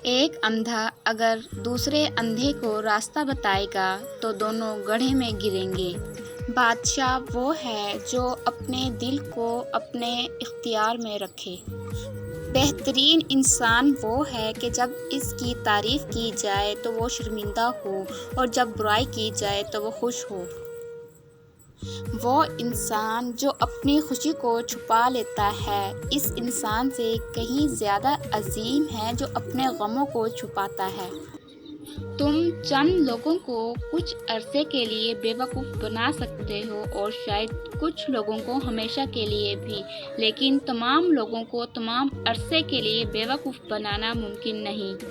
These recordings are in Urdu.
ایک اندھا اگر دوسرے اندھے کو راستہ بتائے گا تو دونوں گڑھے میں گریں گے۔ بادشاہ وہ ہے جو اپنے دل کو اپنے اختیار میں رکھے۔ بہترین انسان وہ ہے کہ جب اس کی تعریف کی جائے تو وہ شرمندہ ہو اور جب برائی کی جائے تو وہ خوش ہو۔ وہ انسان جو اپنی خوشی کو چھپا لیتا ہے اس انسان سے کہیں زیادہ عظیم ہے جو اپنے غموں کو چھپاتا ہے۔ تم چند لوگوں کو کچھ عرصے کے لیے بے وقوف بنا سکتے ہو اور شاید کچھ لوگوں کو ہمیشہ کے لیے بھی، لیکن تمام لوگوں کو تمام عرصے کے لیے بے وقوف بنانا ممکن نہیں۔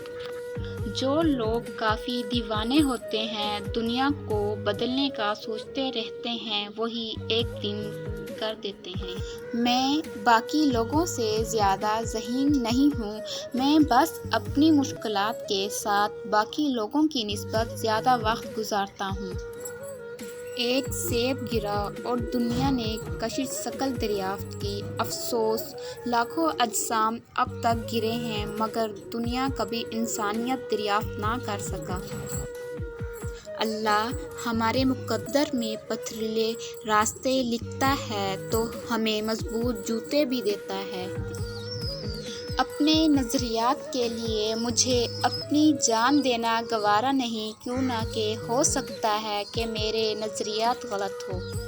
جو لوگ کافی دیوانے ہوتے ہیں، دنیا کو بدلنے کا سوچتے رہتے ہیں، وہی ایک دن کر دیتے ہیں۔ میں باقی لوگوں سے زیادہ ذہین نہیں ہوں، میں بس اپنی مشکلات کے ساتھ باقی لوگوں کی نسبت زیادہ وقت گزارتا ہوں۔ ایک سیب گرا اور دنیا نے کشش ثقل دریافت کی۔ افسوس، لاکھوں اجسام اب تک گرے ہیں مگر دنیا کبھی انسانیت دریافت نہ کر سکا۔ اللہ ہمارے مقدر میں پتھریلے راستے لکھتا ہے تو ہمیں مضبوط جوتے بھی دیتا ہے۔ اپنے نظریات کے لیے مجھے اپنی جان دینا گوارا نہیں، کیوں نہ کہ ہو سکتا ہے کہ میرے نظریات غلط ہوں۔